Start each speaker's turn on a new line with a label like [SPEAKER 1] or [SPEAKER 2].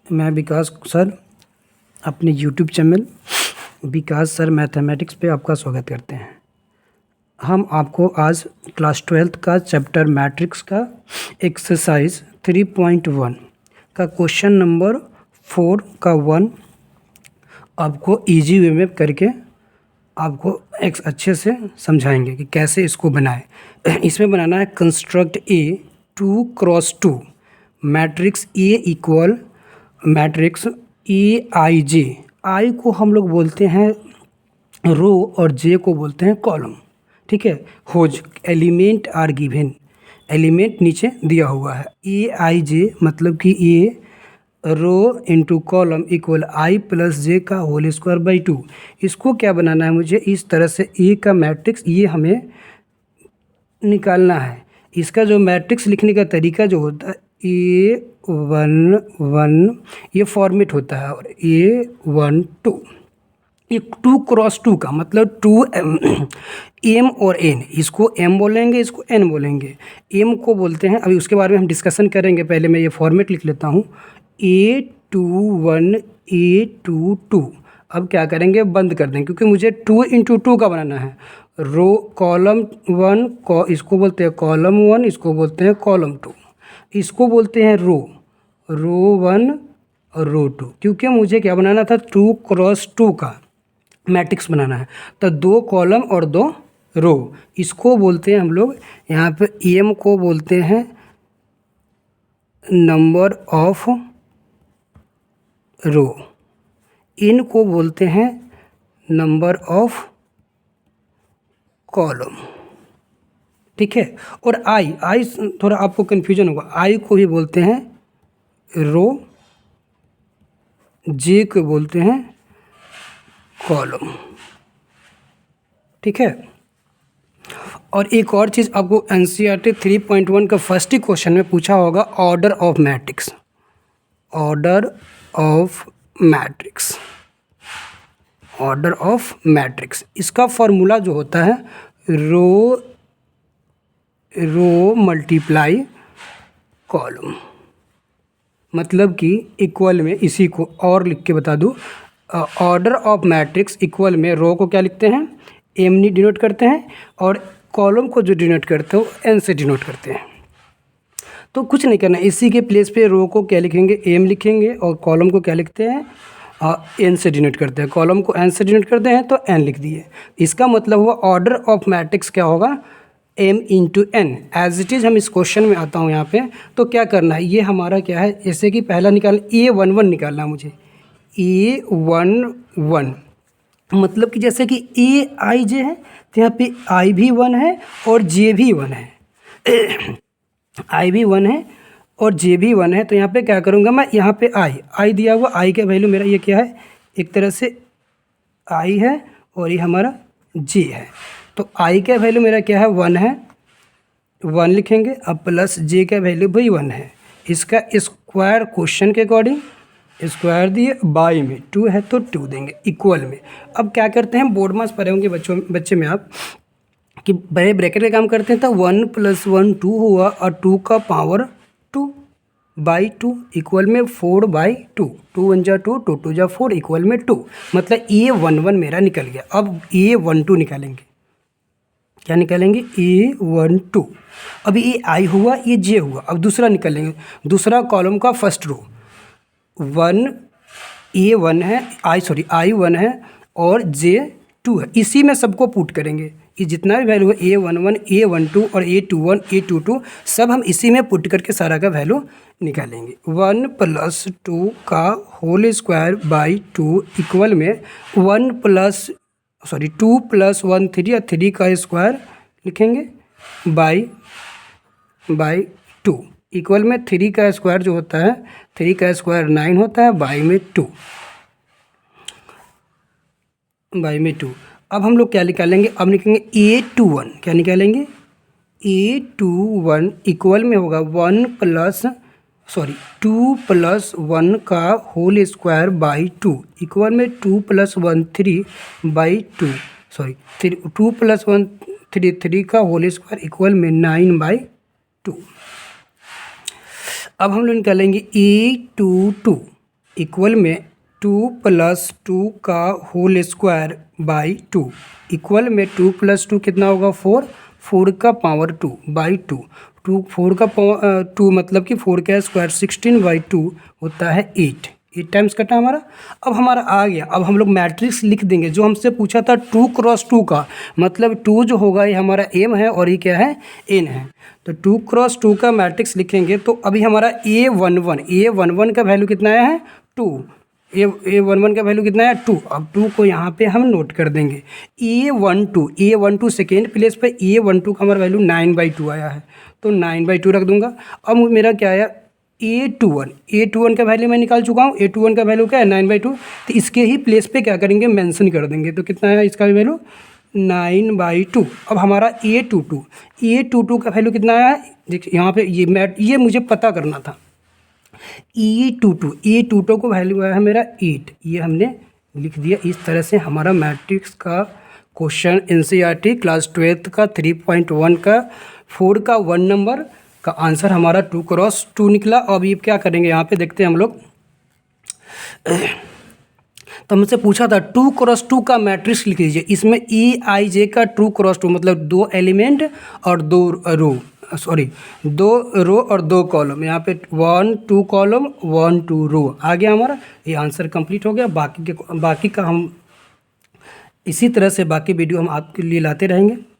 [SPEAKER 1] मैं विकास सर अपने YouTube channel विकास sir mathematics पे आपका स्वागत करते हैं। हम आपको आज क्लास 12th का चैप्टर मैट्रिक्स का एक्सरसाइज 3.1 का क्वेश्चन नंबर 4 का 1 आपको इजी वे में करके आपको एक अच्छे से समझाएंगे कि कैसे इसको बनाएं। इसमें बनाना है construct a 2x2 matrix A equal matrix A I J. I को हम लोग बोलते हैं रो और जे को बोलते हैं कॉलम। ठीक है, होज एलिमेंट आर गिवन, एलिमेंट नीचे दिया हुआ है। ए आई जे मतलब कि ए रो इंटू कॉलम इक्वल आई प्लस जे का होल स्क्वायर बाई 2। इसको क्या बनाना है मुझे, इस तरह से ए का मैट्रिक्स ये हमें निकालना है। इसका जो मैट्रिक्स लिखने का तरीका जो होता है A1 ये फॉर्मेट होता है और A12 ये 2x2 का मतलब 2m एम और एन, इसको m बोलेंगे इसको n बोलेंगे। m को बोलते हैं, अभी उसके बारे में हम डिस्कशन करेंगे, पहले मैं ये फॉर्मेट लिख लेता हूँ A21 A22। अब क्या करेंगे, बंद कर देंगे क्योंकि मुझे 2 × 2 का बनाना है। रो कॉलम 1 इसको बोलते हैं कॉलम 1, इसको बोलते हैं कॉलम 2, इसको बोलते हैं रो 1 और रो 2। क्योंकि मुझे क्या बनाना था, 2x2 का मैट्रिक्स बनाना है, तो 2 कॉलम और 2 रो। इसको बोलते हैं हम लोग यहाँ पे एम को बोलते हैं नंबर ऑफ रो, इन को बोलते हैं नंबर ऑफ कॉलम। ठीक है, और आई थोड़ा आपको कन्फ्यूजन होगा, आई को ही बोलते हैं रो, जे को बोलते हैं कॉलम। ठीक है, और एक और चीज़ आपको एनसीईआरटी 3.1 का फर्स्ट ही क्वेश्चन में पूछा होगा, order of matrix. Order of matrix, order of matrix, इसका फॉर्मूला जो होता है रो मल्टीप्लाई कॉलम, मतलब कि इक्वल में, इसी को और लिख के बता दूँ, ऑर्डर ऑफ मैट्रिक्स इक्वल में रो को क्या लिखते हैं, एम डिनोट करते हैं, और कॉलम को जो डिनोट करते हो एन से डिनोट करते हैं। तो कुछ नहीं करना, इसी के प्लेस पे रो को क्या लिखेंगे, एम लिखेंगे, और कॉलम को क्या लिखते हैं, एन से डिनोट करते हैं। कॉलम को एन से डिनोट करते हैं तो एन लिख दिए। इसका मतलब हुआ ऑर्डर ऑफ मैट्रिक्स क्या होगा, m into N. As it is हम इस क्वेश्चन में आता हूँ यहाँ पे, तो क्या करना है, ये हमारा क्या है, जैसे कि पहला निकाल A11 निकालना है मुझे, A11 मतलब कि जैसे कि ए आई जे है तो यहाँ पे आई भी 1 है और जे भी 1 है आई भी 1 है और जे भी 1 है। तो यहाँ पे क्या करूँगा मैं, यहाँ पे आई दिया हुआ, आई का वैल्यू मेरा ये क्या है, एक तरह से आई है और ये हमारा जे है। तो आई का वैल्यू मेरा क्या है, 1 है, 1 लिखेंगे। अब प्लस जे का वैल्यू भी 1 है। इसका स्क्वायर क्वेश्चन के अकॉर्डिंग स्क्वायर दिए, बाई में 2 है तो 2 देंगे इक्वल में। अब क्या करते हैं, बोर्ड मास पढ़े होंगे बच्चे में आप कि बड़े ब्रैकेट का काम करते हैं, तो 1 + 1 2 हुआ और 2 का पावर 2 बाई 2 इक्वल में 4/2, 2 1 जा 2, 2 2 जा 4 इक्वल में 2, मतलब A11 मेरा निकल गया। अब A12 निकालेंगे, क्या निकालेंगे, A12। अभी ये आई हुआ, ये जे हुआ, अब दूसरा निकालेंगे, दूसरा कॉलम का फर्स्ट रो 1 A1 है, आई 1 है और जे 2 है, इसी में सबको पुट करेंगे। ये जितना भी वैल्यू है A11 A12 और A21 A22 सब हम इसी में पुट करके सारा का वैल्यू निकालेंगे। 1 + 2 का होल स्क्वायर बाई 2 इक्वल में 2 + 1 3 और 3 का स्क्वायर लिखेंगे बाई 2 इक्वल में 3 का स्क्वायर जो होता है, 3 का स्क्वायर 9 होता है, बाई में 2। अब हम लोग क्या निकालेंगे, अब निकालेंगे A21, क्या निकालेंगे, A21 इक्वल में होगा 2 + 1 का होल स्क्वायर बाई 2 इक्वल में 2 + 1 3/2 2 + 1 3 का होल स्क्वायर इक्वल में 9/2। अब हम लोग निकालेंगे A22 इक्वल में 2 + 2 का होल स्क्वायर बाई 2, इक्वल में 2 + 2 कितना होगा 4, 4 का पावर 2 बाई 2, 4 का पावर 2 मतलब कि 4 का स्क्वायर 16/2 होता है 8 टाइम्स कटा हमारा। अब हमारा आ गया, अब हम लोग मैट्रिक्स लिख देंगे जो हमसे पूछा था 2 × 2 का, मतलब 2 जो होगा ये हमारा m है और ये क्या है n है। तो 2 × 2 का मैट्रिक्स लिखेंगे तो अभी हमारा A11 का वैल्यू कितना आया है 2, A11 का वैल्यू कितना है 2। अब 2 को यहाँ पे हम नोट कर देंगे। A12 सेकेंड प्लेस पे A12 का हमारा वैल्यू 9/2 आया है, तो 9/2 रख दूंगा। अब मेरा क्या आया A21 का वैल्यू मैं निकाल चुका हूँ। A21 का वैल्यू क्या है 9/2, तो इसके ही प्लेस पे क्या करेंगे मेंशन कर देंगे। तो कितना है इसका वैल्यू 9/2। अब हमारा A22 का वैल्यू कितना आया है, देखिए यहाँ पे ये मुझे पता करना था। A22 को वैल्यू आया है मेरा 8, ये हमने लिख दिया। इस तरह से हमारा मैट्रिक्स का क्वेश्चन NCERT क्लास 12th का 3.1 का 4 का 1 नंबर का आंसर हमारा 2 × 2 निकला। अब ये क्या करेंगे यहाँ पे देखते हैं हम लोग। तो हमसे पूछा था 2 × 2 का मैट्रिक्स लिख लीजिए। इसमें EIJ का 2 × 2 मतलब 2 एलिमेंट और 2 रो और 2 कॉलम। यहाँ पे 1 2 कॉलम 1 2 रो आ गया हमारा। ये आंसर कंप्लीट हो गया। बाकी का हम इसी तरह से बाकी वीडियो हम आपके लिए लाते रहेंगे।